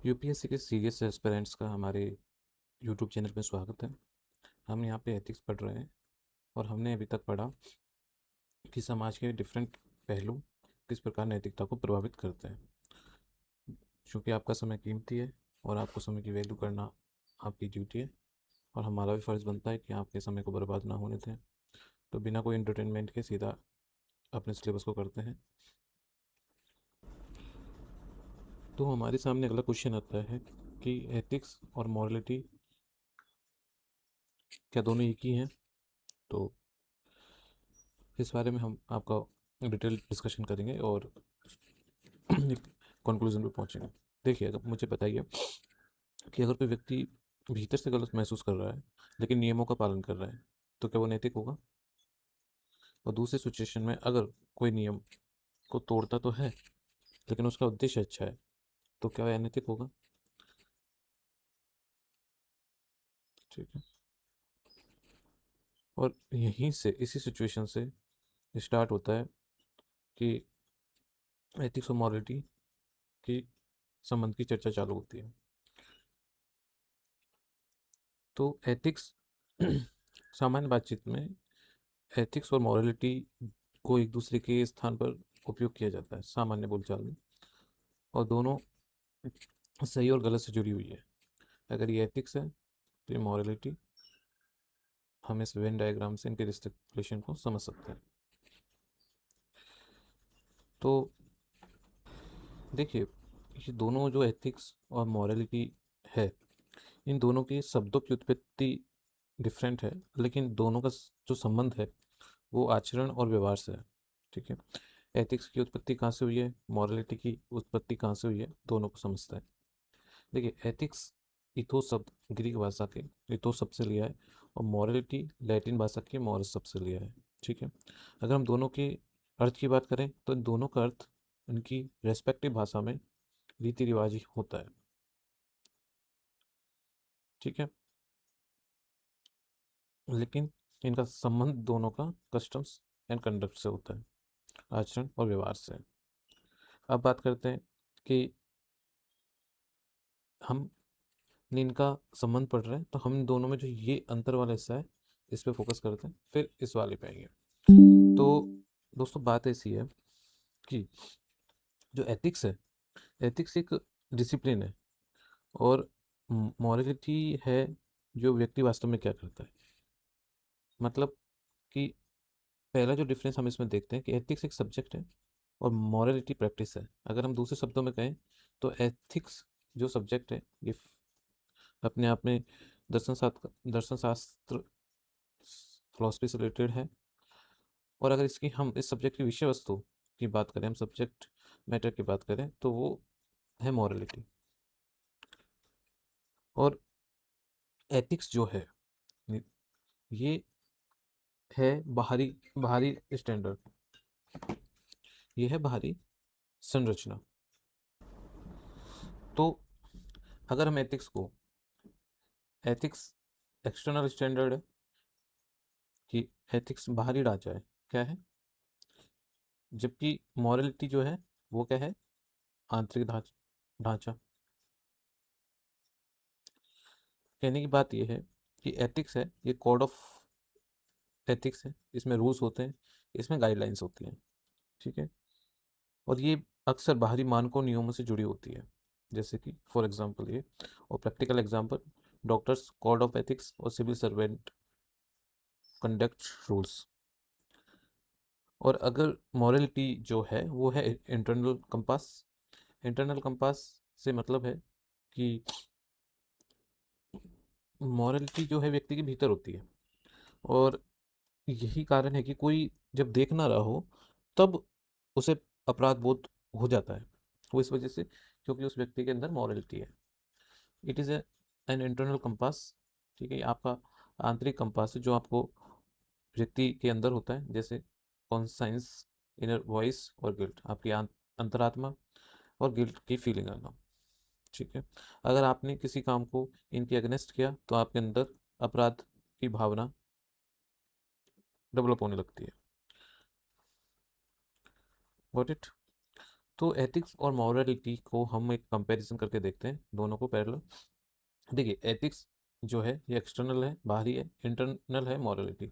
UPSC के serious aspirants का हमारे यूट्यूब चैनल में स्वागत है। हम यहाँ पे एथिक्स पढ़ रहे हैं और हमने अभी तक पढ़ा कि समाज के डिफरेंट पहलू किस प्रकार नैतिकता को प्रभावित करते हैं। चूँकि आपका समय कीमती है और आपको समय की वैल्यू करना आपकी ड्यूटी है और हमारा भी फ़र्ज़ बनता है कि आपके समय को बर्बाद ना होने दें। तो बिना कोई एंटरटेनमेंट के सीधा अपने सिलेबस को करते हैं। तो हमारे सामने अगला क्वेश्चन आता है कि एथिक्स और मॉरलिटी क्या दोनों एक ही हैं? तो इस बारे में हम आपका डिटेल डिस्कशन करेंगे और एक कंक्लूजन पे पहुंचेंगे। देखिए, अगर मुझे बताइए कि अगर कोई व्यक्ति भीतर से गलत महसूस कर रहा है लेकिन नियमों का पालन कर रहा है, तो क्या वो नैतिक होगा? और दूसरी सिचुएशन में अगर कोई नियम को तोड़ता तो है लेकिन उसका उद्देश्य अच्छा है, तो क्या वह अनैतिक होगा? ठीक है। और यहीं से, इसी सिचुएशन से स्टार्ट होता है कि एथिक्स और मॉरलिटी की संबंध की चर्चा चालू होती है। तो एथिक्स सामान्य बातचीत में एथिक्स और मॉरलिटी को एक दूसरे के स्थान पर उपयोग किया जाता है सामान्य बोलचाल में, और दोनों सही और गलत से जुड़ी हुई है। अगर ये एथिक्स है तो ये मॉरलिटी। हम इस वेन डायग्राम से इनके रिलेशन को समझ सकते हैं। तो देखिए, ये दोनों जो एथिक्स और मॉरलिटी है, इन दोनों की शब्दों की उत्पत्ति डिफरेंट है, लेकिन दोनों का जो संबंध है वो आचरण और व्यवहार से है। ठीक है। एथिक्स की उत्पत्ति कहाँ से हुई है, मॉरलिटी की उत्पत्ति कहाँ से हुई है, दोनों को समझते हैं। देखिए, एथिक्स इथोस शब्द ग्रीक भाषा के इथोस शब्द से लिया है और मॉरलिटी लैटिन भाषा के मॉरस शब्द से लिया है। ठीक है। अगर हम दोनों के अर्थ की बात करें तो इन दोनों का अर्थ उनकी रेस्पेक्टिव भाषा में रीति रिवाज ही होता है। ठीक है। लेकिन इनका संबंध दोनों का कस्टम्स एंड कंडक्ट से होता है, आचरण और व्यवहार से। अब बात करते हैं कि हम इनका संबंध पढ़ रहे हैं तो हम दोनों में जो ये अंतर वाला हिस्सा है इस पे फोकस करते हैं, फिर इस वाले पे आएंगे। तो दोस्तों, बात ऐसी है कि जो एथिक्स है, एथिक्स एक डिसिप्लिन है और मॉरलिटी है जो व्यक्ति वास्तव में क्या करता है। मतलब कि पहला जो डिफरेंस हम इसमें देखते हैं कि एथिक्स एक सब्जेक्ट है और मॉरलिटी प्रैक्टिस है। अगर हम दूसरे शब्दों में कहें तो एथिक्स जो सब्जेक्ट है ये अपने आप में दर्शन शास्त्र फिलोसफी से रिलेटेड है। और अगर इसकी हम इस सब्जेक्ट की विषय वस्तु की बात करें, हम सब्जेक्ट मैटर की बात करें, तो वो है मॉरलिटी। और एथिक्स जो है ये है बाहरी बाहरी स्टैंडर्ड, ये है बाहरी संरचना। तो अगर हम एथिक्स एक्सटर्नल स्टैंडर्ड है कि एथिक्स बाहरी ढांचा है, क्या है, जबकि मॉरलिटी जो है वो क्या है, आंतरिक ढांचा। कहने की बात यह है कि एथिक्स है, ये कोड ऑफ एथिक्स है, इसमें रूल्स होते हैं, इसमें गाइडलाइंस होती हैं। ठीक है। और ये अक्सर बाहरी मानकों नियमों से जुड़ी होती है, जैसे कि फॉर एग्जांपल ये, और practical example doctors code of ethics और सिविल सर्वेंट कंडक्ट रूल्स। और अगर मॉरलिटी जो है वो है इंटरनल कंपास। इंटरनल कंपास से मतलब है कि मॉरलिटी जो है व्यक्ति के भीतर होती है, और यही कारण है कि कोई जब देख ना रहा हो तब उसे अपराध बोध हो जाता है। वो इस वजह से क्योंकि उस व्यक्ति के अंदर मॉरलिटी है। It is an internal compass. ठीक है, ये आपका आंतरिक कंपास है जो आपको व्यक्ति के अंदर होता है, जैसे कॉन्साइंस, इनर वॉइस और गिल्ट, आपकी अंतरात्मा और गिल्ट की फीलिंग आना। ठीक है। अगर आपने किसी काम को इनके अगेंस्ट किया तो आपके अंदर अपराध की भावना डेवलप होने लगती है। Got it? तो एथिक्स और मॉरलिटी को हम एक कंपैरिजन करके देखते हैं, दोनों को पैरेलल। देखिए, एथिक्स जो है ये एक्सटर्नल है, बाहरी है, इंटरनल है मॉरलिटी।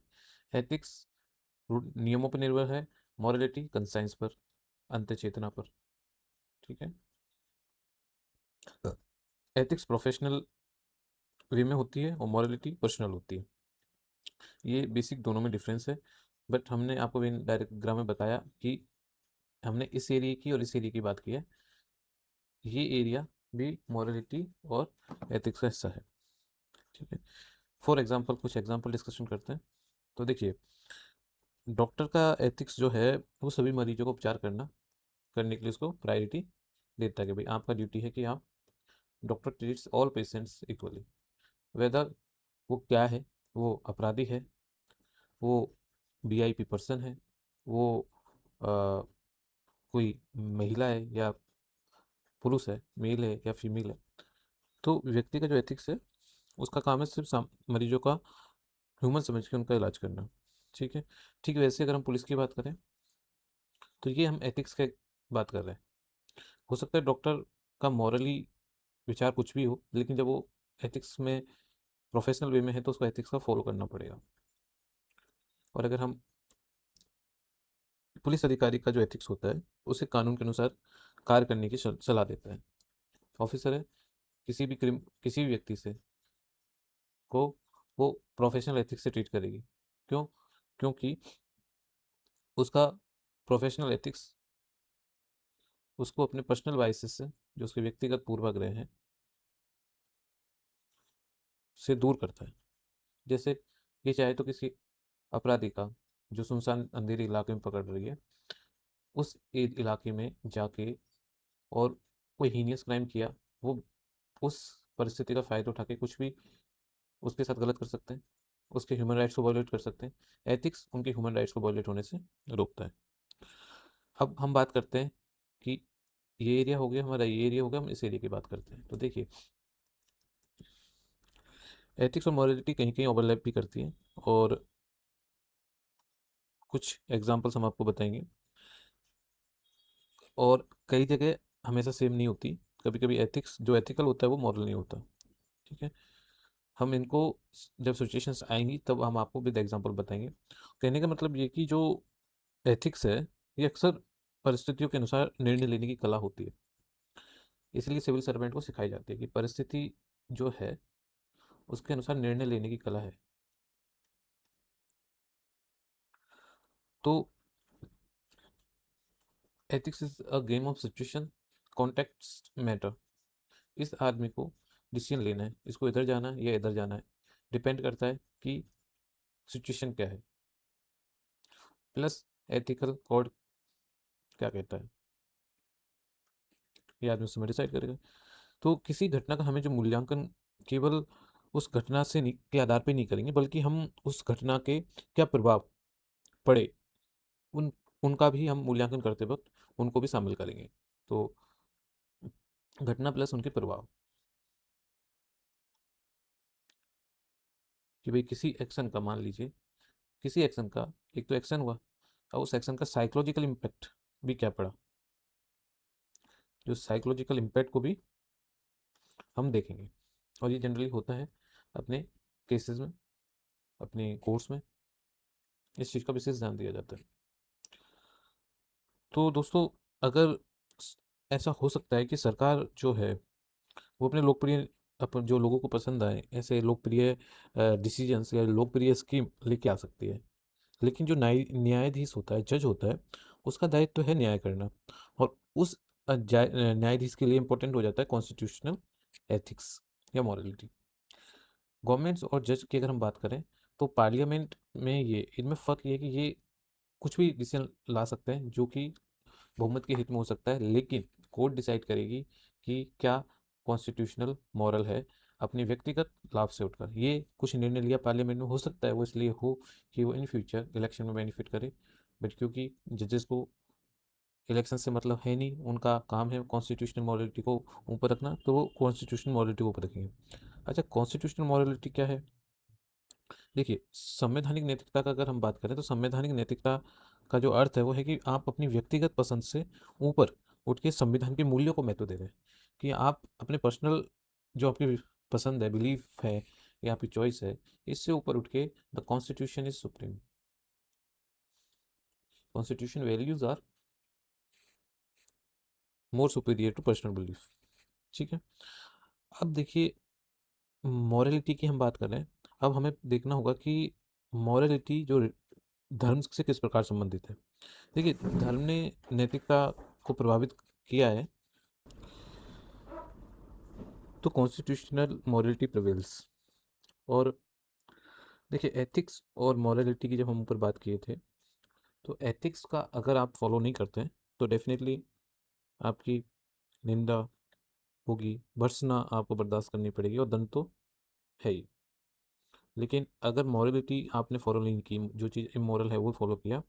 एथिक्स नियमों पर निर्भर है, मॉरलिटी कंसाइंस पर, अंत चेतना पर। ठीक है। एथिक्स प्रोफेशनल वे में होती है और मॉरलिटी पर्सनल होती है। ये बेसिक दोनों में डिफरेंस है, बट हमने आपको डायरेक्ट ग्राम में बताया कि हमने इस एरिया की और इस एरिया की बात की है। ये एरिया भी मॉरलिटी और एथिक्स का हिस्सा है। ठीक है। फॉर एग्जांपल कुछ एग्जांपल डिस्कशन करते हैं। तो देखिए, डॉक्टर का एथिक्स जो है वो सभी मरीजों को उपचार करने के लिए उसको प्रायोरिटी देता है कि भाई आपका ड्यूटी है कि आप, doctor treats all patients equally, whether वो क्या है, वो अपराधी है, वो वीआईपी पर्सन है, वो अ, कोई महिला है या पुरुष है, मेल है या फीमेल है। तो व्यक्ति का जो एथिक्स है उसका काम है सिर्फ मरीजों का ह्यूमन समझ के उनका इलाज करना। ठीक है। ठीक वैसे अगर हम पुलिस की बात करें तो ये हम एथिक्स की बात कर रहे हैं। हो सकता है डॉक्टर का मॉरली विचार कुछ भी हो, लेकिन जब वो एथिक्स में प्रोफेशनल वे में है तो उसको एथिक्स का फॉलो करना पड़ेगा। और अगर हम पुलिस अधिकारी का जो एथिक्स होता है उसे कानून के अनुसार कार्य करने की सलाह देता है। ऑफिसर है, किसी भी व्यक्ति से को वो प्रोफेशनल एथिक्स से ट्रीट करेगी। क्यों? क्योंकि उसका प्रोफेशनल एथिक्स उसको अपने पर्सनल वाइसेस से, जो उसके व्यक्तिगत पूर्वाग्रह हैं, से दूर करता है। जैसे ये चाहे तो किसी अपराधी का जो सुनसान अंधेरे इलाके में पकड़ रही है, उस इलाके में जाके और कोई हीनियस क्राइम किया, वो उस परिस्थिति का फ़ायदा उठा के कुछ भी उसके साथ गलत कर सकते हैं, उसके ह्यूमन राइट्स को वायलेट कर सकते हैं। एथिक्स उनके ह्यूमन राइट्स को वायलेट होने से रोकता है। अब हम बात करते हैं कि ये एरिया हो गया हमारा, ये एरिया हो गया, हम इस एरिया की बात करते हैं। तो देखिए, एथिक्स और मॉरलिटी कहीं कहीं ओवरलैप भी करती हैं, और कुछ एग्जांपल्स हम आपको बताएंगे। और कई जगह हमेशा सेम नहीं होती, कभी कभी एथिक्स जो एथिकल होता है वो मॉरल नहीं होता। ठीक है। हम इनको जब सिचुएशंस आएंगी तब हम आपको विद एग्जांपल बताएंगे। कहने का मतलब ये कि जो एथिक्स है ये अक्सर परिस्थितियों के अनुसार निर्णय लेने की कला होती है। इसलिए सिविल सर्वेंट को सिखाई जाती है कि परिस्थिति जो है उसके अनुसार निर्णय लेने की कला है। तो ethics is a game of situation, context matter. इस आदमी को डिसीजन लेना है, इसको इधर जाना है या इधर जाना है, डिपेंड करता है कि सिचुएशन क्या है। प्लस एथिकल कोड क्या कहता है, ये आदमी उसमें डिसाइड करेगा। तो किसी घटना का हमें जो मूल्यांकन केवल उस घटना से के आधार पे नहीं करेंगे, बल्कि हम उस घटना के क्या प्रभाव पड़े उन उनका भी हम मूल्यांकन करते वक्त उनको भी शामिल करेंगे। तो घटना प्लस उनके प्रभाव, कि भाई किसी एक्शन का, मान लीजिए किसी एक्शन का, एक तो एक्शन हुआ और उस एक्शन का साइकोलॉजिकल इम्पैक्ट भी क्या पड़ा, जो साइकोलॉजिकल इम्पैक्ट को भी हम देखेंगे। और ये जनरली होता है अपने केसेस में, अपने कोर्स में इस चीज़ का विशेष ध्यान दिया जाता है। तो दोस्तों, अगर ऐसा हो सकता है कि सरकार जो है वो अपने लोकप्रिय, अपन जो लोगों को पसंद आए ऐसे लोकप्रिय डिसीजंस या लोकप्रिय स्कीम लेके आ सकती है, लेकिन जो न्यायाधीश होता है, जज होता है, उसका दायित्व तो है न्याय करना। और उस न्यायाधीश के लिए इंपॉर्टेंट हो जाता है कॉन्स्टिट्यूशनल एथिक्स या मॉरलिटी। गवर्नमेंट्स और जज की अगर हम बात करें तो पार्लियामेंट में ये इनमें फ़र्क ये है कि ये कुछ भी डिसीजन ला सकते हैं जो कि बहुमत के हित में हो सकता है, लेकिन कोर्ट डिसाइड करेगी कि क्या कॉन्स्टिट्यूशनल मॉरल है। अपने व्यक्तिगत लाभ से उठकर ये कुछ निर्णय लिया पार्लियामेंट में, हो सकता है वो इसलिए हो कि वो इन फ्यूचर इलेक्शन में बेनिफिट करे, बट क्योंकि जजेस को इलेक्शन से मतलब है नहीं, उनका काम है कॉन्स्टिट्यूशनल मॉरलिटी को ऊपर रखना, तो वो कॉन्स्टिट्यूशनल मॉरलिटी को ऊपर रखेंगे। अच्छा, कॉन्स्टिट्यूशनल मॉरलिटी क्या है? देखिए, संवैधानिक नैतिकता का अगर हम बात करें तो संवैधानिक नैतिकता का जो अर्थ है वो है कि आप अपनी व्यक्तिगत पसंद से ऊपर उठ के संविधान के मूल्यों को महत्व दे रहे हैं कि आप अपने पर्सनल जो आपकी पसंद है, बिलीफ है या आपकी चॉइस है, इससे ऊपर उठ के the constitution is supreme, constitution values are more superior to personal belief. ठीक है, अब देखिए मॉरलिटी की हम बात कर रहे हैं। अब हमें देखना होगा कि मॉरलिटी जो धर्म से किस प्रकार संबंधित है। देखिए धर्म ने नैतिकता को प्रभावित किया है तो कॉन्स्टिट्यूशनल मॉरलिटी प्रिवेल्स। और देखिए एथिक्स और मॉरलिटी की जब हम ऊपर बात किए थे, तो एथिक्स का अगर आप फॉलो नहीं करते हैं तो डेफिनेटली आपकी निंदा होगी, भर्त्सना आपको बर्दाश्त करनी पड़ेगी और दंड तो है ही। लेकिन अगर मॉरलिटी आपने फॉलो नहीं की, जो चीज़ इमोरल है वो फॉलो किया,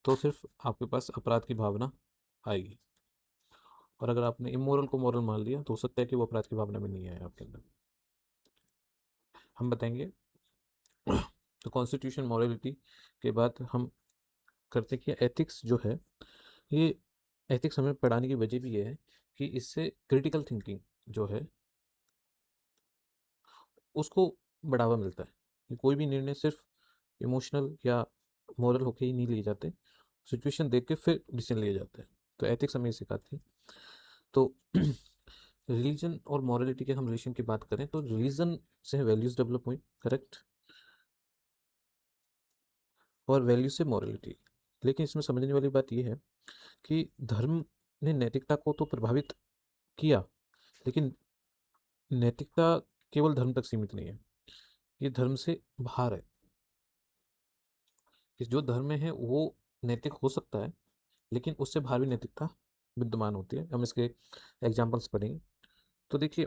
तो सिर्फ आपके पास अपराध की भावना आएगी। और अगर आपने इमोरल को मॉरल मान लिया तो हो सकता है कि वो अपराध की भावना भी नहीं आए आपके अंदर। हम बताएंगे तो कॉन्स्टिट्यूशन मॉरलिटी के बाद हम करते कि एथिक्स जो है, ये एथिक्स हमें पढ़ाने की वजह भी ये है कि इससे क्रिटिकल थिंकिंग जो है उसको बढ़ावा मिलता है कि कोई भी निर्णय सिर्फ इमोशनल या मोरल होके ही नहीं लिए जाते, सिचुएशन देख के फिर डिसीजन लिए जाते हैं। तो एथिक्स हमें ये सिखाती है। तो रिलीजन और मॉरलिटी के हम रिलेशन की बात करें तो रिलीजन से वैल्यूज डेवलप हुई, करेक्ट, और वैल्यू से मॉरलिटी। लेकिन इसमें समझने वाली बात यह है कि धर्म ने नैतिकता को तो प्रभावित किया, लेकिन नैतिकता केवल धर्म तक सीमित नहीं है, ये धर्म से बाहर है। कि जो धर्म में है वो नैतिक हो सकता है, लेकिन उससे बाहर भी नैतिकता विद्यमान होती है। हम इसके एग्जाम्पल्स पढ़ेंगे। तो देखिए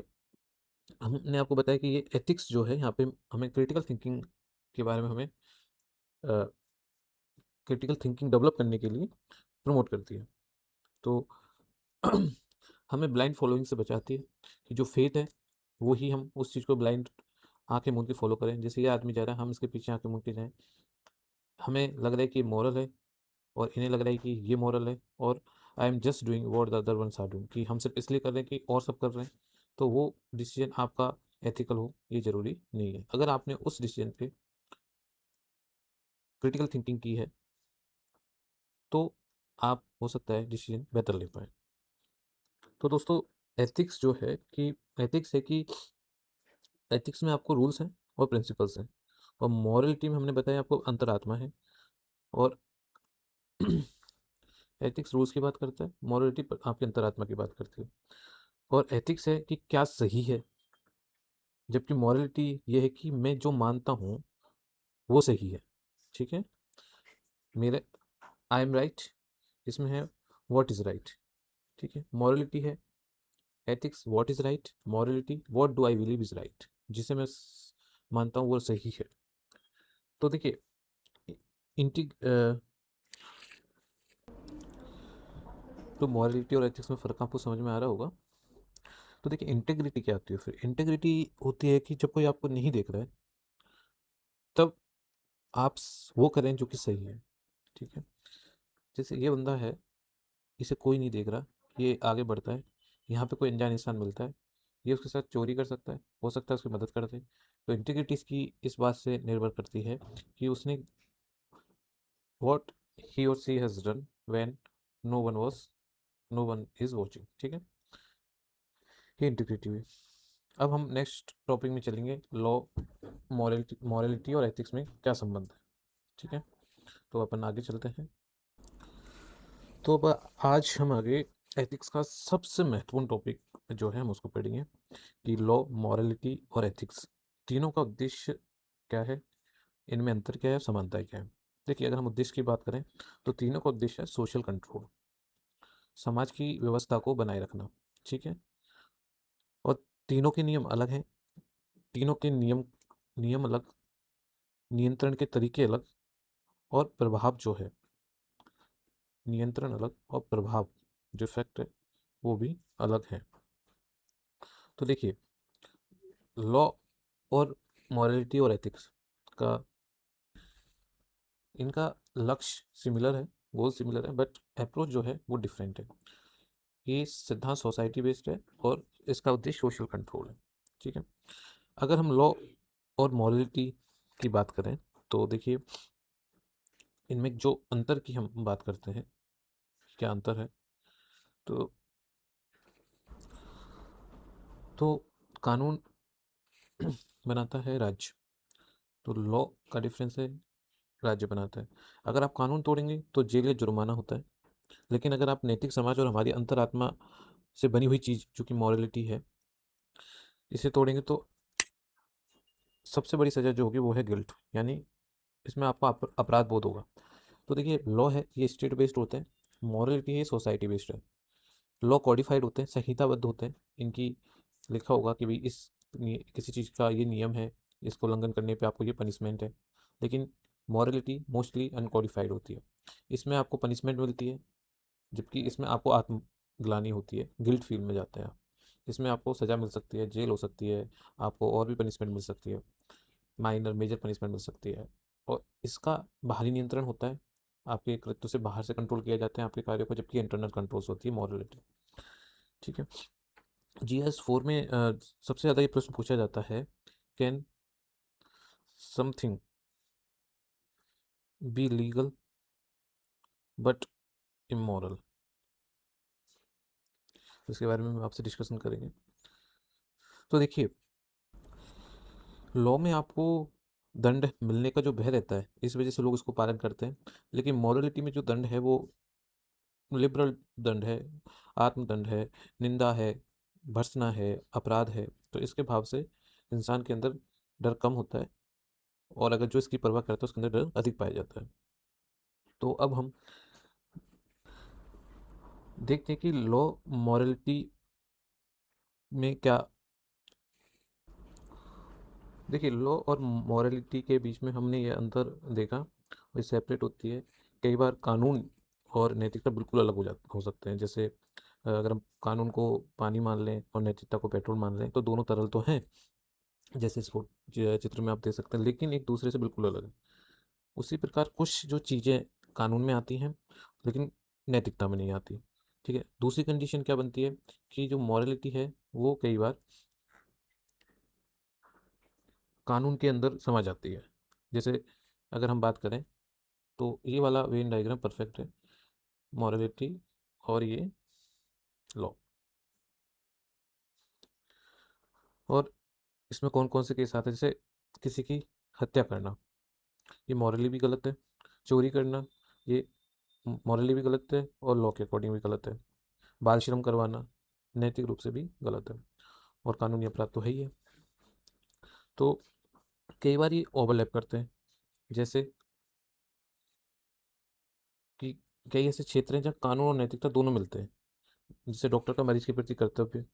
हमने आपको बताया कि ये एथिक्स जो है यहाँ पे हमें क्रिटिकल थिंकिंग के बारे में, हमें क्रिटिकल थिंकिंग डेवलप करने के लिए प्रमोट करती है। तो हमें ब्लाइंड फॉलोइंग से बचाती है कि जो फेथ है वो ही हम उस चीज़ को ब्लाइंड आंखें मूंद के फॉलो करें। जैसे ये आदमी जा रहा है, हम इसके पीछे आंखें मूंद के जाएं, हमें लग रहा है कि मॉरल है और इन्हें लग रहा है कि ये मॉरल है, और I am just doing what the other ones are doing, कि हम सिर्फ इसलिए कर रहे हैं कि और सब कर रहे हैं, तो वो डिसीजन आपका एथिकल हो ये ज़रूरी नहीं है। अगर आपने उस डिसीजन पे क्रिटिकल थिंकिंग की है तो आप हो सकता है डिसीजन बेहतर ले पाए। तो दोस्तों एथिक्स जो है कि एथिक्स है कि एथिक्स में आपको रूल्स हैं और प्रिंसिपल्स हैं, और मॉरलिटी में हमने बताया आपको अंतरात्मा है। और एथिक्स रूल्स की बात करता है, मॉरलिटी पर आपकी अंतरात्मा की बात करती है। और एथिक्स है कि क्या सही है, जबकि मॉरलिटी ये है कि मैं जो मानता हूँ वो सही है। ठीक है, मेरे आई एम राइट, इसमें है व्हाट इज़ राइट। ठीक है, मॉरलिटी है ethics what is right, morality what do I believe is right, जिसे मैं मानता हूँ वो सही है। तो देखिए इंटिग तो मॉरलिटी और एथिक्स में फ़र्क आपको समझ में आ रहा होगा। तो देखिए इंटेग्रिटी क्या होती है, फिर इंटेग्रिटी होती है कि जब कोई आपको नहीं देख रहा है तब आप वो करें जो कि सही है। ठीक है, जैसे ये बंदा है, इसे कोई नहीं देख रहा, ये आगे बढ़ता है, यहाँ पे कोई अनजान इंसान मिलता है, ये उसके साथ चोरी कर सकता है, हो सकता है उसकी मदद कर दे। तो इंटीग्रिटी की इस बात से निर्भर करती है कि उसने what he or she has done when no one is watching. ठीक है, ये इंटीग्रिटी हुई। अब हम नेक्स्ट टॉपिक में चलेंगे, लॉ, मॉरलिटी और एथिक्स में क्या संबंध है। ठीक है, तो अपन आगे चलते हैं। तो अब आज हम आगे एथिक्स का सबसे महत्वपूर्ण टॉपिक जो है हम उसको पढ़ेंगे कि लॉ, मॉरलिटी और एथिक्स तीनों का उद्देश्य क्या है, इनमें अंतर क्या है, समानताएं क्या है। देखिए अगर हम उद्देश्य की बात करें तो तीनों का उद्देश्य है सोशल कंट्रोल, समाज की व्यवस्था को बनाए रखना। ठीक है, और तीनों के नियम अलग हैं, तीनों के नियम नियम अलग, नियंत्रण के तरीके अलग, और प्रभाव जो है, नियंत्रण अलग और प्रभाव जो इफेक्ट है वो भी अलग है। तो देखिए लॉ और मॉरलिटी और एथिक्स का, इनका लक्ष्य सिमिलर है, गोल सिमिलर है, बट अप्रोच जो है वो डिफरेंट है। ये सिद्धांत सोसाइटी बेस्ड है और इसका उद्देश्य सोशल कंट्रोल है। ठीक है, अगर हम लॉ और मॉरलिटी की बात करें तो देखिए, इनमें जो अंतर की हम बात करते हैं, क्या अंतर है, तो तो कानून बनाता है राज्य, तो लॉ का डिफरेंस है, राज्य बनाता है। अगर आप कानून तोड़ेंगे तो जेल या जुर्माना होता है, लेकिन अगर आप नैतिक समाज और हमारी अंतरात्मा से बनी हुई चीज़ जो कि मॉरलिटी है, इसे तोड़ेंगे तो सबसे बड़ी सज़ा जो होगी वो है गिल्ट, यानी इसमें आपको अपराध बोध होगा। तो देखिए, लॉ है ये स्टेट बेस्ड होते हैं, मॉरलिटी है सोसाइटी बेस्ड है। लॉ कॉडिफाइड होते हैं, संहिताबद्ध होते हैं, इनकी लिखा होगा कि भाई किसी चीज़ का ये नियम है, इसको उल्लंघन करने पे आपको ये पनिशमेंट है। लेकिन मॉरलिटी मोस्टली अनकॉडिफाइड होती है, इसमें आपको पनिशमेंट मिलती है, जबकि इसमें आपको आत्मग्लानि होती है, गिल्ट फील में जाते हैं आप। इसमें आपको सज़ा मिल सकती है, जेल हो सकती है, आपको और भी पनिशमेंट मिल सकती है, माइनर मेजर पनिशमेंट मिल सकती है। और इसका बाहरी नियंत्रण होता है, आपके कृत्यों से बाहर से कंट्रोल किया जाते हैं आपके कार्यों को, जबकि इंटरनल कंट्रोल्स होती है मॉरलिटी। ठीक है, GS 4 में सबसे ज़्यादा ये प्रश्न पूछा जाता है, can something be legal but immoral. इसके बारे में हम आपसे डिस्कशन करेंगे। तो देखिए, लॉ में आपको दंड मिलने का जो भय रहता है, इस वजह से लोग इसको पालन करते हैं, लेकिन मॉरलिटी में जो दंड है वो लिबरल दंड है, आत्मदंड है, निंदा है, भर्त्सना है, अपराध है। तो इसके भाव से इंसान के अंदर डर कम होता है, और अगर जो इसकी परवाह करता है उसके अंदर डर अधिक पाया जाता है। तो अब हम देखते हैं कि लॉ मॉरलिटी में क्या, देखिए, लॉ और मॉरलिटी के बीच में हमने ये अंतर देखा, ये सेपरेट होती है। कई बार कानून और नैतिकता बिल्कुल अलग हो सकते हैं। जैसे अगर हम कानून को पानी मान लें और नैतिकता को पेट्रोल मान लें, तो दोनों तरल तो हैं, जैसे इस चित्र में आप देख सकते हैं, लेकिन एक दूसरे से बिल्कुल अलग है। उसी प्रकार कुछ जो चीज़ें कानून में आती हैं लेकिन नैतिकता में नहीं आती। ठीक है, दूसरी कंडीशन क्या बनती है कि जो मॉरलिटी है वो कई बार कानून के अंदर समा जाती है। जैसे अगर हम बात करें तो ये वाला वेन डायग्राम परफेक्ट है, मॉरलिटी और ये लॉ। और इसमें कौन कौन से केस आते हैं, जैसे किसी की हत्या करना, ये मॉरली भी गलत है। चोरी करना, ये मॉरली भी गलत है और लॉ के अकॉर्डिंग भी गलत है। बाल श्रम करवाना नैतिक रूप से भी गलत है, और कानूनी अपराध तो है ही है। तो कई बार ये ओवरलैप करते हैं, जैसे कि कई ऐसे क्षेत्र हैं जहाँ कानून और नैतिकता दोनों मिलते हैं, जैसे डॉक्टर का मरीज के प्रति कर्तव्य,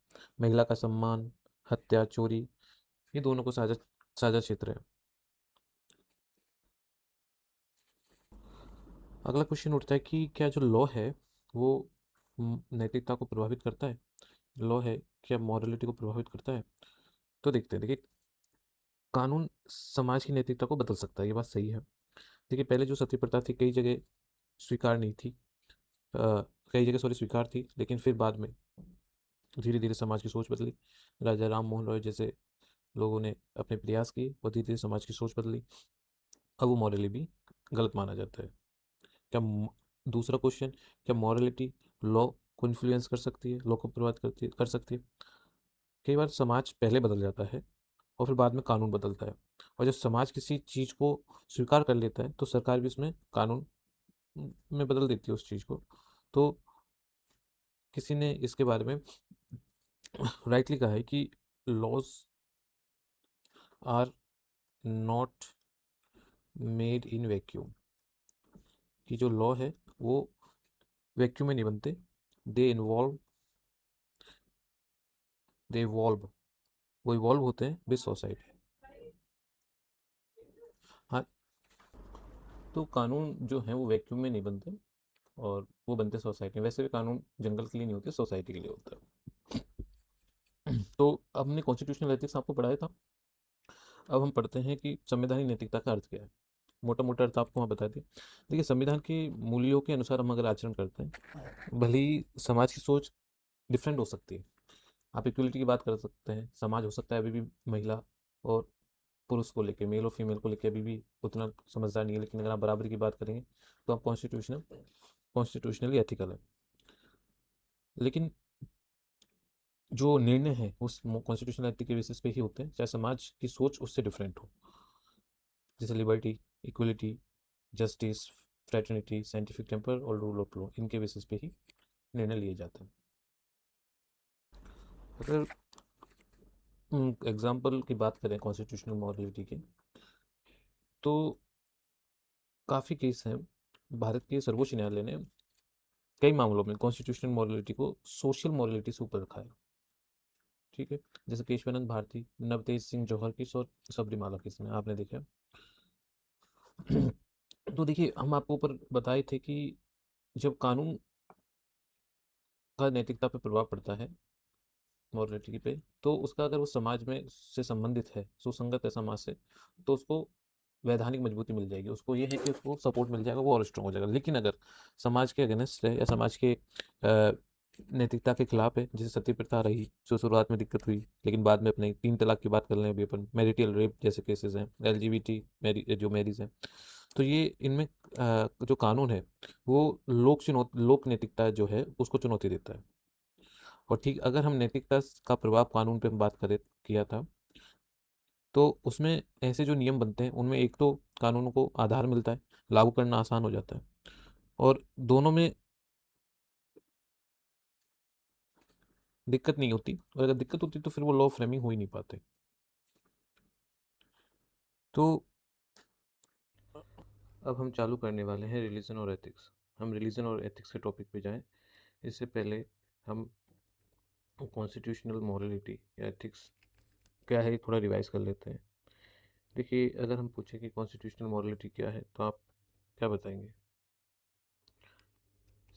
महिला का सम्मान, हत्या, चोरी, ये दोनों को साझा साझा क्षेत्र है। अगला क्वेश्चन उठता है कि क्या जो लॉ है वो नैतिकता को प्रभावित करता है, लॉ है क्या मॉरलिटी को प्रभावित करता है। तो देखते हैं, देखिए, कानून समाज की नैतिकता को बदल सकता है, ये बात सही है। देखिए, पहले जो सती प्रथा थी कई जगह स्वीकार नहीं थी, कई जगह सॉरी स्वीकार थी, लेकिन फिर बाद में धीरे धीरे समाज की सोच बदली। राजा राम मोहन रॉय जैसे लोगों ने अपने प्रयास किए और धीरे धीरे समाज की सोच बदली। अब वो मॉरली भी गलत माना जाता है। क्या दूसरा क्वेश्चन, क्या मॉरलिटी लॉ को इन्फ्लुएंस कर सकती है, लॉ को प्रभावित कर सकती है। कई बार समाज पहले बदल जाता है और फिर बाद में कानून बदलता है, और जब समाज किसी चीज़ को स्वीकार कर लेता है तो सरकार भी उसमें कानून में बदल देती है उस चीज़ को। तो किसी ने इसके बारे में राइटली कहा है कि laws are not made in vacuum, कि जो लॉ है वो वैक्यूम में नहीं बनते, दे इन्वॉल्व दे इवॉल्व, वो इवॉल्व होते हैं विद सोसाइटी। हाँ, तो कानून जो है वो वैक्यूम में नहीं बनते, और वो बनते सोसाइटी में। वैसे भी कानून जंगल के लिए नहीं होते, सोसाइटी के लिए होता है। तो अब हमने कॉन्स्टिट्यूशनल एथिक्स आपको पढ़ाया था, अब हम पढ़ते हैं कि संवैधानिक नैतिकता का अर्थ क्या है। मोटा मोटा अर्थ आपको वहाँ बता दिया। देखिए, संविधान के मूल्यों के अनुसार हम अगर आचरण करते हैं, भले ही समाज की सोच डिफरेंट हो सकती है। आप इक्वलिटी की बात कर सकते हैं, समाज हो सकता है अभी भी महिला और पुरुष को लेके, मेल और फीमेल को लेके अभी भी उतना समझदार नहीं है, लेकिन अगर आप बराबरी की बात करेंगे तो आप कॉन्स्टिट्यूशनली एथिकल है। लेकिन जो निर्णय है उस कॉन्स्टिट्यूशनल एथिक के बेसिस पे ही होते हैं, चाहे समाज की सोच उससे डिफरेंट हो। जैसे liberty, equality, justice, fraternity, scientific temper और रूल ऑफ लॉ, इनके बेसिस पे ही निर्णय लिए जाते हैं। अगर एग्जाम्पल की बात करें कॉन्स्टिट्यूशनल मॉरलिटी की, तो काफ़ी केस हैं। भारत के सर्वोच्च न्यायालय ने कई मामलों में कॉन्स्टिट्यूशनल मॉरलिटी को सोशल मॉरलिटी से ऊपर रखा है। ठीक है, जैसे केशवानंद भारती, नवतेज सिंह जौहर केस और सबरीमाला केस में आपने देखा। तो देखिए, हम आपको ऊपर बताए थे कि जब कानून का नैतिकता पे प्रभाव पड़ता है, मॉरलिटी पे, तो उसका अगर वो समाज में से संबंधित है, सुसंगत है समाज से, तो उसको वैधानिक मजबूती मिल जाएगी। उसको ये है कि उसको सपोर्ट मिल जाएगा, वो और स्ट्रॉन्ग हो जाएगा। लेकिन अगर समाज के अगेंस्ट है या समाज के नैतिकता के खिलाफ है, जैसे सती प्रथा रही जो शुरुआत में दिक्कत हुई, लेकिन बाद में अपने 3 तलाक की बात कर लें अभी अपन, मैरिटल रेप जैसे केसेस हैं, LGBT जो मैरिज हैं, तो ये इनमें जो कानून है वो लोक नैतिकता जो है उसको चुनौती देता है। और ठीक अगर हम नैतिकता का प्रभाव कानून पे हम बात करें किया था, तो उसमें ऐसे जो नियम बनते हैं उनमें एक तो कानूनों को आधार मिलता है, लागू करना आसान हो जाता है, और दोनों में दिक्कत नहीं होती, और अगर दिक्कत होती तो फिर वो लॉ फ्रेमिंग हो ही नहीं पाते। तो अब हम चालू करने वाले हैं रिलीजन और एथिक्स। हम रिलीजन और एथिक्स के टॉपिक पे जाएं, इससे पहले हम कॉन्स्टिट्यूशनल मॉरलिटी या एथिक्स क्या है थोड़ा रिवाइज कर लेते हैं। देखिए, अगर हम पूछें कि कॉन्स्टिट्यूशनल मॉरलिटी क्या है, तो आप क्या बताएंगे?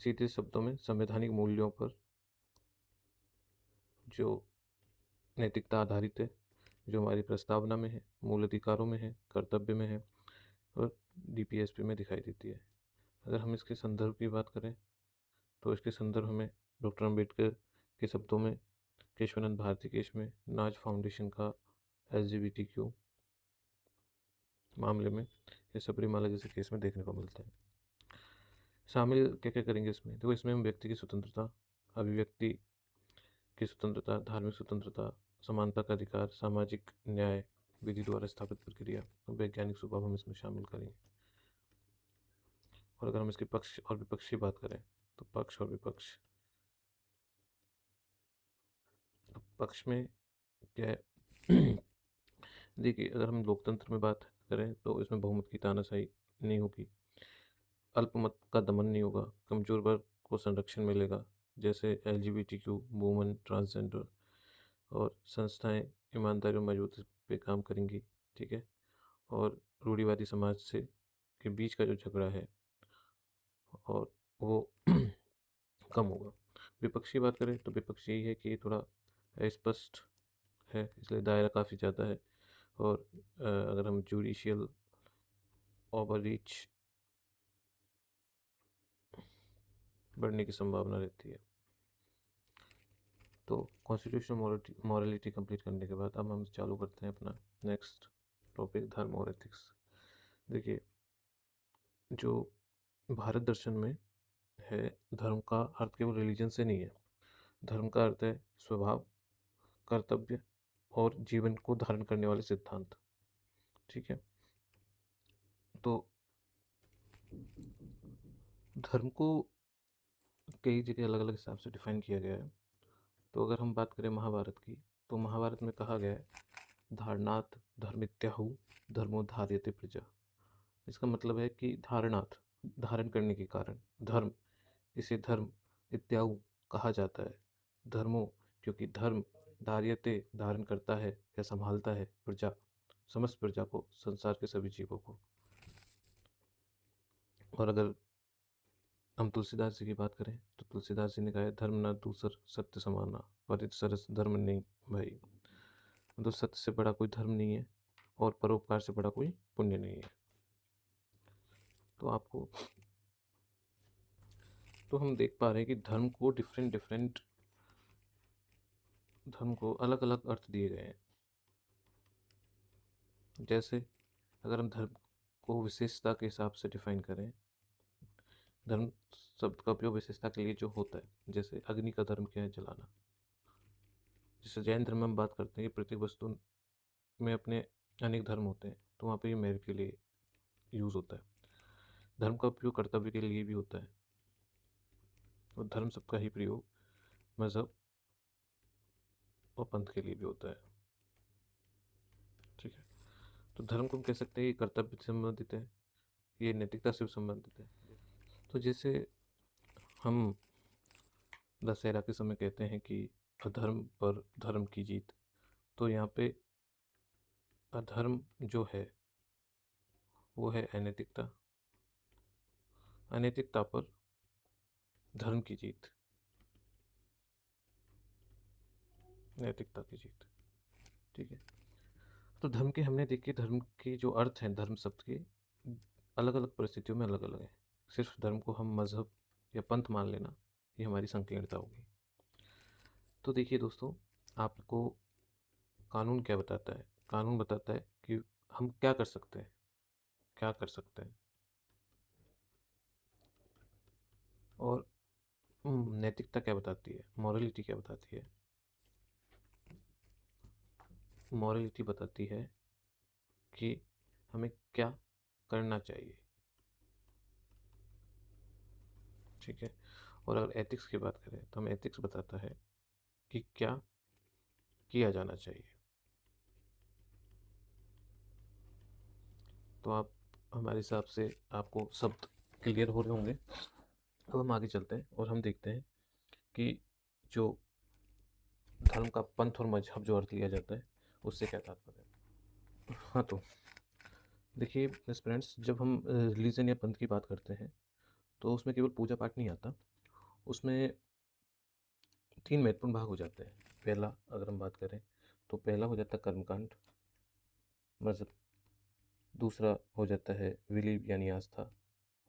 सीधे शब्दों में संवैधानिक मूल्यों पर जो नैतिकता आधारित है, जो हमारी प्रस्तावना में है, मूल अधिकारों में है, कर्तव्य में है और DPSP में दिखाई देती है। अगर हम इसके संदर्भ की बात करें, तो इसके संदर्भ में डॉक्टर अम्बेडकर के शब्दों में, केशवानंद भारती केस में, नाज फाउंडेशन का LGBTQ मामले में, या सबरीमाला जैसे केस में देखने को मिलता है। शामिल क्या क्या करेंगे इसमें? देखो, इसमें हम व्यक्ति की स्वतंत्रता, अभिव्यक्ति की स्वतंत्रता, धार्मिक स्वतंत्रता, समानता का अधिकार, सामाजिक न्याय, विधि द्वारा स्थापित प्रक्रिया और वैज्ञानिक स्वभाव हम इसमें शामिल करेंगे। और अगर हम इसके पक्ष और विपक्ष की बात करें, तो पक्ष और विपक्ष, पक्ष में क्या है? देखिए, अगर हम लोकतंत्र में बात करें तो इसमें बहुमत की तानाशाही नहीं होगी, अल्पमत का दमन नहीं होगा, कमजोर वर्ग को संरक्षण मिलेगा, जैसे LGBTQ, वुमन, ट्रांसजेंडर, और संस्थाएं ईमानदारी और मजबूती पे काम करेंगी। ठीक है, और रूढ़िवादी समाज से के बीच का जो झगड़ा है और वो कम होगा। विपक्ष की बात करें तो विपक्ष यही है कि ये थोड़ा अस्पष्ट है, इसलिए दायरा काफ़ी ज़्यादा है, और अगर हम जुडिशियल ओवर रीच बढ़ने की संभावना रहती है। तो कॉन्स्टिट्यूशनल मॉरलिटी कंप्लीट करने के बाद अब हम चालू करते हैं अपना नेक्स्ट टॉपिक, धर्म और एथिक्स। देखिए, जो भारत दर्शन में है, धर्म का अर्थ केवल रिलीजन से नहीं है। धर्म का अर्थ है स्वभाव, कर्तव्य और जीवन को धारण करने वाले सिद्धांत। ठीक है, तो धर्म को कई जगह अलग अलग हिसाब से डिफाइन किया गया है। तो अगर हम बात करें महाभारत की, तो महाभारत में कहा गया है, धारणात धर्मित्याहु धर्मो धार्यते प्रजा। इसका मतलब है कि धारणार्थ, धारण करने के कारण, धर्म, इसे धर्म इत्याउ कहा जाता है, धर्मो, क्योंकि धर्म धार्यते धारण करता है या संभालता है, प्रजा, समस्त प्रजा को, संसार के सभी जीवों को। और अगर हम तुलसीदास जी की बात करें, तो तुलसीदास जी ने कहा है, धर्म ना दूसर सत्य समाना, परित सरस धर्म नहीं भाई। तो सत्य से बड़ा कोई धर्म नहीं है और परोपकार से बड़ा कोई पुण्य नहीं है। तो आपको, तो हम देख पा रहे हैं कि धर्म को डिफरेंट डिफरेंट धर्म को अलग अलग अर्थ दिए गए हैं। जैसे अगर हम धर्म को विशेषता के हिसाब से डिफाइन करें, धर्म शब्द का उपयोग विशेषता के लिए जो होता है, जैसे अग्नि का धर्म क्या है? जलाना। जैसे जैन धर्म में हम बात करते हैं कि प्रत्येक वस्तु में अपने अनेक धर्म होते हैं, तो वहाँ पे मेरे के लिए यूज़ होता है। धर्म का उपयोग कर्तव्य के लिए भी होता है, और धर्म सबका ही प्रयोग मज़हब और पंथ के लिए भी होता है। ठीक है, तो धर्म को हम कह सकते हैं कि कर्तव्य से संबंधित है, ये नैतिकता से संबंधित है। तो जैसे हम दशहरा के समय कहते हैं कि अधर्म पर धर्म की जीत, तो यहाँ पे अधर्म जो है वो है अनैतिकता, अनैतिकता पर धर्म की जीत, नैतिकता की जीत। ठीक है, तो धर्म के हमने देखिए, धर्म के जो अर्थ हैं धर्म शब्द के अलग अलग परिस्थितियों में अलग अलग है। सिर्फ धर्म को हम मज़हब या पंथ मान लेना, ये हमारी संकीर्णता होगी। तो देखिए दोस्तों, आपको कानून क्या बताता है? कानून बताता है कि हम क्या कर सकते हैं, क्या कर सकते हैं। और नैतिकता क्या बताती है? मॉरलिटी क्या बताती है? मॉरलिटी बताती है कि हमें क्या करना चाहिए। ठीक है, और अगर एथिक्स की बात करें तो हमें एथिक्स बताता है कि क्या किया जाना चाहिए। तो आप हमारे हिसाब से आपको शब्द क्लियर हो रहे होंगे। अब हम आगे चलते हैं और हम देखते हैं कि जो धर्म का पंथ और मजहब जो अर्थ लिया जाता है उससे क्या तात्पर्य है। हाँ, तो देखिए मिस फ्रेंड्स, जब हम रिलीजन या पंथ की बात करते हैं तो उसमें केवल पूजा पाठ नहीं आता, उसमें तीन महत्वपूर्ण भाग हो जाते हैं। पहला अगर हम बात करें तो पहला हो जाता है कर्मकांड, मजहब। दूसरा हो जाता है बिलीव यानी आस्था,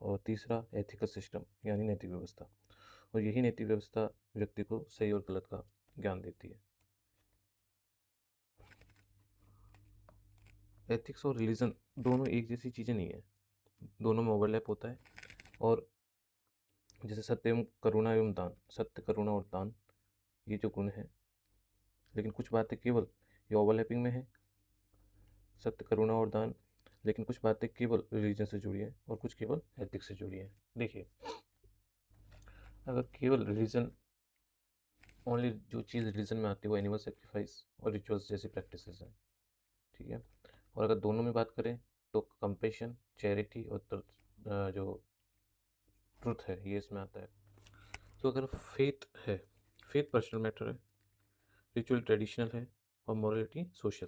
और तीसरा एथिकल सिस्टम यानी नैतिक व्यवस्था। और यही नैतिक व्यवस्था व्यक्ति को सही और गलत का ज्ञान देती है। एथिक्स और रिलीजन दोनों एक जैसी चीज़ें नहीं है, दोनों में ओवरलैप होता है। और जैसे सत्य एवं करुणा एवं दान, सत्य करुणा और दान ये जो गुण हैं, लेकिन कुछ बातें केवल ये ओवरलैपिंग में है, सत्य करुणा और दान, लेकिन कुछ बातें केवल रिलीजन से जुड़ी हैं और कुछ केवल एथिक्स से जुड़ी हैं। देखिए, अगर केवल रिलीजन, ओनली जो चीज़ रिलीजन में आती है वो एनिमल सेक्रीफाइस और रिचुअल्स जैसी प्रैक्टिसेस हैं। ठीक है, और अगर दोनों में बात करें तो कंपेशन, चैरिटी और जो ट्रुथ है ये इसमें आता है। तो अगर फेथ है, फेथ पर्सनल मैटर है, रिचुअल ट्रेडिशनल है, और मॉरलिटी सोशल।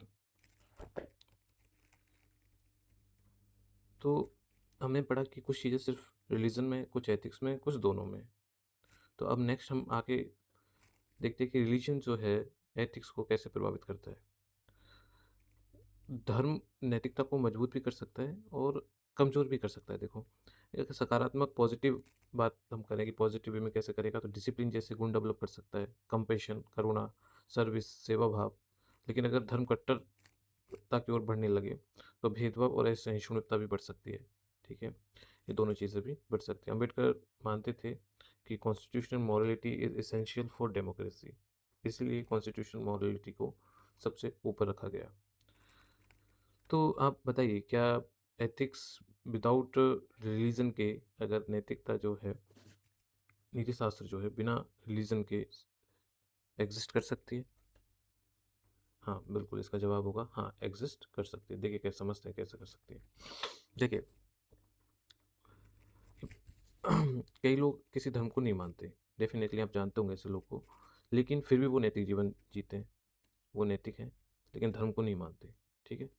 तो हमने पढ़ा कि कुछ चीज़ें सिर्फ रिलीजन में, कुछ एथिक्स में, कुछ दोनों में। तो अब नेक्स्ट हम आगे देखते हैं कि रिलीजन जो है एथिक्स को कैसे प्रभावित करता है। धर्म नैतिकता को मजबूत भी कर सकता है और कमज़ोर भी कर सकता है। देखो, एक सकारात्मक पॉजिटिव बात हम करें कि पॉजिटिव वे में कैसे करेगा, तो डिसिप्लिन जैसे गुण डेवलप कर सकता है, कंपैशन, करुणा, सर्विस, सेवा भाव। लेकिन अगर धर्म कट्टरता की ओर बढ़ने लगे तो भेदभाव और असहिष्णुता भी बढ़ सकती है। ठीक है, ये दोनों चीज़ें भी बढ़ सकती हैं। अम्बेडकर मानते थे कि constitutional morality is essential for democracy, इसलिए कॉन्स्टिट्यूशनल मॉरलिटी को सबसे ऊपर रखा गया। तो आप बताइए, क्या एथिक्स विदाउट रिलीजन के, अगर नैतिकता जो है, नीति शास्त्र जो है बिना रिलीजन के एग्जिस्ट कर सकती है? हाँ, बिल्कुल इसका जवाब होगा हाँ, एग्जिस्ट कर सकती है। देखिए कैसे समझते हैं कैसे कर सकती है। देखिए, कई लोग किसी धर्म को नहीं मानते, डेफिनेटली आप जानते होंगे ऐसे लोग को, लेकिन फिर भी वो नैतिक जीवन जीते हैं, वो नैतिक हैं, लेकिन धर्म को नहीं मानते। ठीक है,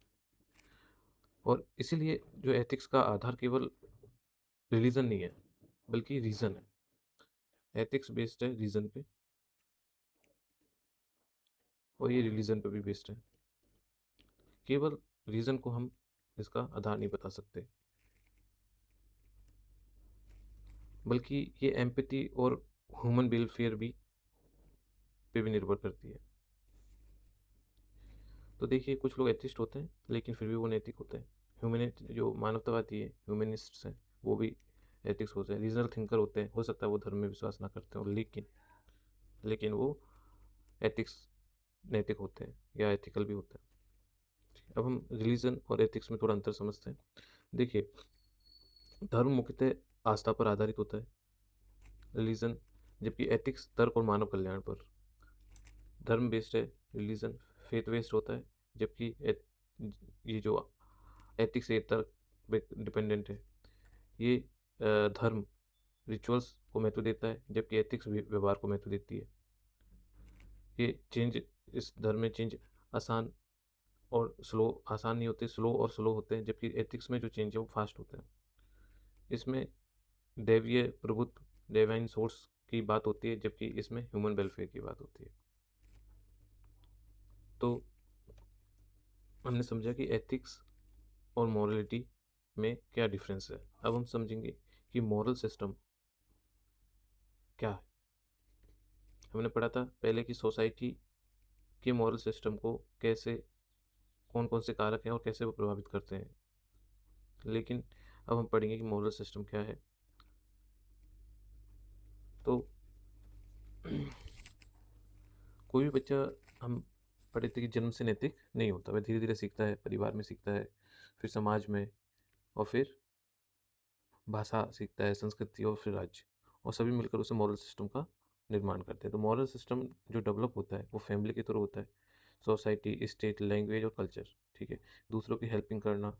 और इसीलिए जो एथिक्स का आधार केवल रिलीजन नहीं है बल्कि रीजन है। एथिक्स बेस्ड है रीजन पे, और ये रिलीजन पे भी बेस्ड है। केवल रीजन को हम इसका आधार नहीं बता सकते, बल्कि ये एम्पैथी और ह्यूमन वेलफेयर भी पे भी निर्भर करती है। तो देखिए कुछ लोग एथिस्ट होते हैं लेकिन फिर भी वो नैतिक होते हैं। ह्यूमैनिटी जो मानवतावादी है, ह्यूमनिस्ट्स हैं, वो भी एथिक्स होते हैं। रीजनल थिंकर होते हैं, हो सकता है वो धर्म में विश्वास ना करते हो, लेकिन वो एथिक्स नैतिक होते हैं या एथिकल भी होते हैं। अब हम रिलीजन और एथिक्स में थोड़ा अंतर समझते हैं। देखिए, धर्म मुख्यतः आस्था पर आधारित होता है, रिलीजन, जबकि एथिक्स तर्क और मानव कल्याण पर। धर्म बेस्ड है रिलीजन, फेथ बेस्ड होता है, जबकि ये जो एथिक्स है तर्क डिपेंडेंट है। ये धर्म रिचुअल्स को महत्व देता है, जबकि एथिक्स व्यवहार को महत्व देती है। ये चेंज, इस धर्म में चेंज आसान और स्लो, आसान नहीं होते, स्लो और स्लो होते हैं, जबकि एथिक्स में जो चेंज है वो फास्ट होते हैं। इसमें दैवीय प्रभुत्व, डिवाइन सोर्स की बात होती है, जबकि इसमें ह्यूमन वेलफेयर की बात होती है। तो हमने समझा कि एथिक्स और मॉरलिटी में क्या डिफरेंस है। अब हम समझेंगे कि मॉरल सिस्टम क्या है। हमने पढ़ा था पहले कि सोसाइटी के मॉरल सिस्टम को कैसे, कौन कौन से कारक हैं और कैसे वो प्रभावित करते हैं। लेकिन अब हम पढ़ेंगे कि मॉरल सिस्टम क्या है। तो कोई भी बच्चा, हम पढ़े थे कि जन्म से नैतिक नहीं होता, वह धीरे धीरे सीखता है, परिवार में सीखता है, फिर समाज में, और फिर भाषा सीखता है, संस्कृति, और फिर राज्य, और सभी मिलकर उसे मॉरल सिस्टम का निर्माण करते हैं। तो मॉरल सिस्टम जो डेवलप होता है वो फैमिली के थ्रू होता है, सोसाइटी, स्टेट, लैंग्वेज और कल्चर। ठीक है, दूसरों की हेल्पिंग करना,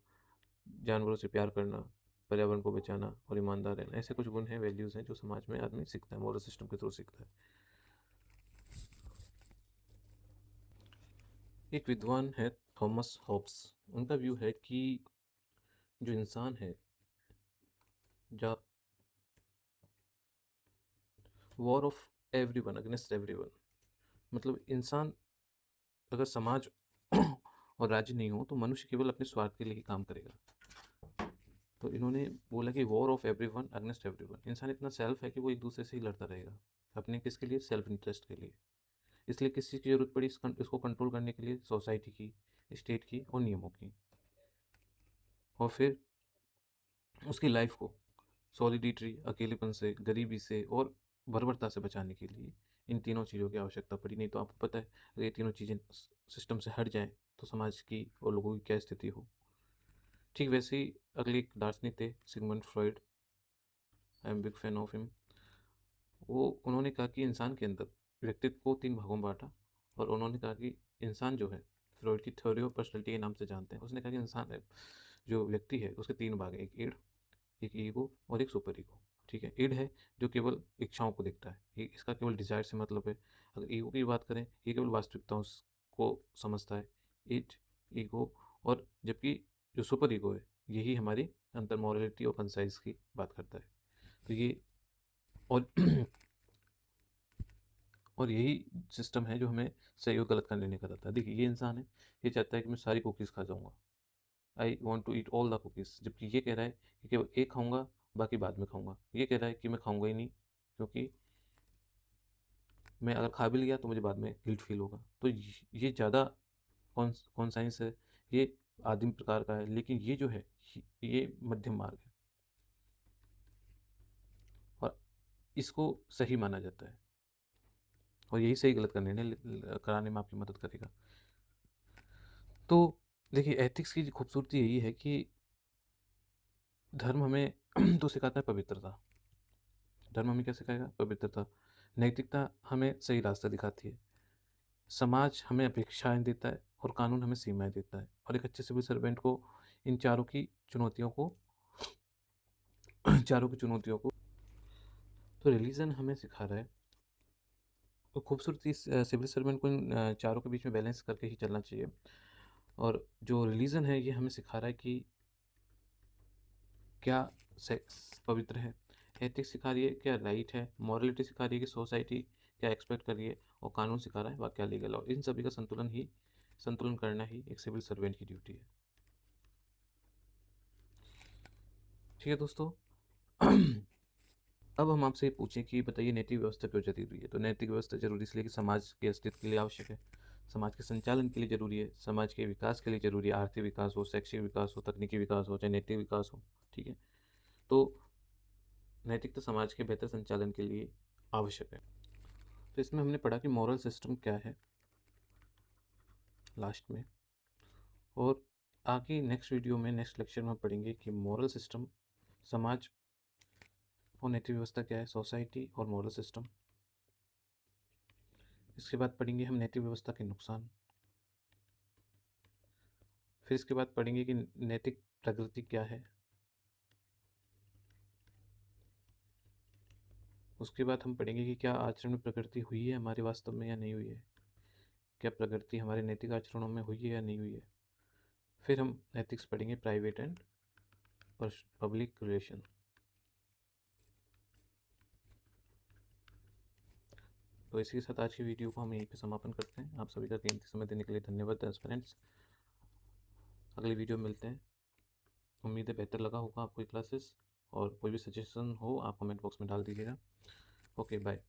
जानवरों से प्यार करना, पर्यावरण को बचाना और ईमानदार रहना, ऐसे कुछ गुण हैं, वैल्यूज़ हैं जो समाज में आदमी सीखता है, मॉरल सिस्टम के थ्रू सीखता है। एक विद्वान है थॉमस हॉब्स, उनका व्यू है कि जो इंसान है, जा war of every one against every one, मतलब इंसान, अगर समाज और राज्य नहीं हो तो मनुष्य केवल अपने स्वार्थ के लिए ही काम करेगा। तो इन्होंने बोला कि war of every one against every one, इंसान इतना सेल्फ है कि वो एक दूसरे से ही लड़ता रहेगा, अपने किसके लिए, सेल्फ इंटरेस्ट के लिए। इसलिए किस चीज़ की जरूरत पड़ी इसको कंट्रोल करने के लिए, सोसाइटी की, स्टेट की और नियमों की, और फिर उसकी लाइफ को सॉलिडिटरी, अकेलेपन से, गरीबी से और बर्बरता से बचाने के लिए इन तीनों चीज़ों की आवश्यकता पड़ी। नहीं तो आपको पता है, अगर ये तीनों चीज़ें सिस्टम से हट जाएं तो समाज की और लोगों की क्या स्थिति हो। ठीक वैसे ही अगले एक दार्शनिक थे, Sigmund Freud, I am big fan of him. वो, उन्होंने कहा कि इंसान के अंदर व्यक्तित्व को 3 भागों में बांटा, और उन्होंने कहा कि इंसान जो है, फ्रॉइड की थ्योरी ऑफ पर्सनैलिटी के नाम से जानते हैं, उसने कहा कि इंसान है, जो व्यक्ति है उसके 3 भाग हैं, एक ईड, एक ईगो और एक सुपर ईगो। ठीक है, ईड है जो केवल इच्छाओं को देखता है, इसका केवल डिजायर से मतलब है। अगर ईगो की बात करें, ये केवल वास्तविकताओं को समझता है, ईड, ईगो। और जबकि जो सुपर ईगो है, यही हमारी अंतर मॉरलिटी और कंसाइज की बात करता है। तो ये, और और यही सिस्टम है जो हमें सही और गलत का निर्णय कराता है। देखिए, ये इंसान है, ये चाहता है कि मैं सारी कुकीज़ खा जाऊँगा, I want to eat all the cookies, जबकि ये कह रहा है कि केवल एक खाऊंगा, बाकी बाद में खाऊंगा। ये कह रहा है कि मैं खाऊंगा ही नहीं, क्योंकि मैं अगर खा भी लिया तो मुझे बाद में गिल्ट फील होगा। तो ये ज़्यादा कॉन्साइंस है, ये आदिम प्रकार का है, लेकिन ये जो है, ये मध्यम मार्ग है, और इसको सही माना जाता है, और यही सही गलत का निर्णय कराने में आपकी मदद करेगा। तो देखिए, एथिक्स की खूबसूरती यही है कि धर्म हमें तो सिखाता है पवित्रता। धर्म हमें क्या सिखाएगा? पवित्रता। नैतिकता हमें सही रास्ता दिखाती है। समाज हमें अपेक्षाएं देता है, और कानून हमें सीमाएं देता है। और एक अच्छे सिविल सर्वेंट को इन चारों की चुनौतियों को चारों की चुनौतियों को, तो रिलीजन हमें सिखा रहा है, तो खूबसूरती सिविल सर्वेंट को इन चारों के बीच में बैलेंस करके ही चलना चाहिए। और जो रिलीजन है, ये हमें सिखा रहा है कि क्या सेक्स पवित्र है, एथिक्स सिखा रही है क्या राइट है, मॉरलिटी सिखा रही है कि सोसाइटी क्या एक्सपेक्ट कर रही है, और कानून सिखा रहा है वह क्या लीगल है। और इन सभी का संतुलन करना ही एक सिविल सर्वेंट की ड्यूटी है। ठीक है दोस्तों, अब हम आपसे पूछें कि बताइए, नैतिक व्यवस्था क्यों जरूरी है। तो नैतिक व्यवस्था जरूरी इसलिए कि समाज के अस्तित्व के लिए आवश्यक है। समाज के संचालन के लिए ज़रूरी है, समाज के विकास के लिए ज़रूरी है, आर्थिक विकास हो, शैक्षिक विकास हो, तकनीकी विकास हो, चाहे नैतिक विकास हो, ठीक है। तो नैतिकता समाज के बेहतर संचालन के लिए आवश्यक है। तो इसमें हमने पढ़ा कि मॉरल सिस्टम क्या है लास्ट में, और आगे नेक्स्ट वीडियो में, नेक्स्ट लेक्चर में हम पढ़ेंगे कि मॉरल सिस्टम, समाज और नैतिक व्यवस्था क्या है, सोसाइटी और मॉरल सिस्टम। इसके बाद पढ़ेंगे हम नैतिक व्यवस्था के नुकसान। फिर इसके बाद पढ़ेंगे कि नैतिक प्रकृति क्या है। उसके बाद हम पढ़ेंगे कि क्या आचरण में प्रकृति हुई है हमारे वास्तव में या नहीं हुई है, क्या प्रकृति हमारे नैतिक आचरणों में हुई है या नहीं हुई है। फिर हम एथिक्स पढ़ेंगे, प्राइवेट एंड पब्लिक रिलेशन। तो इसी के साथ आज की वीडियो को हम यहीं पे समापन करते हैं। आप सभी का कीमती समय देने के लिए धन्यवाद फ्रेंड्स। अगली वीडियो में मिलते हैं। उम्मीद है बेहतर लगा होगा आपको ये क्लासेस, और कोई भी सजेशन हो आप कमेंट बॉक्स में डाल दीजिएगा। Okay bye.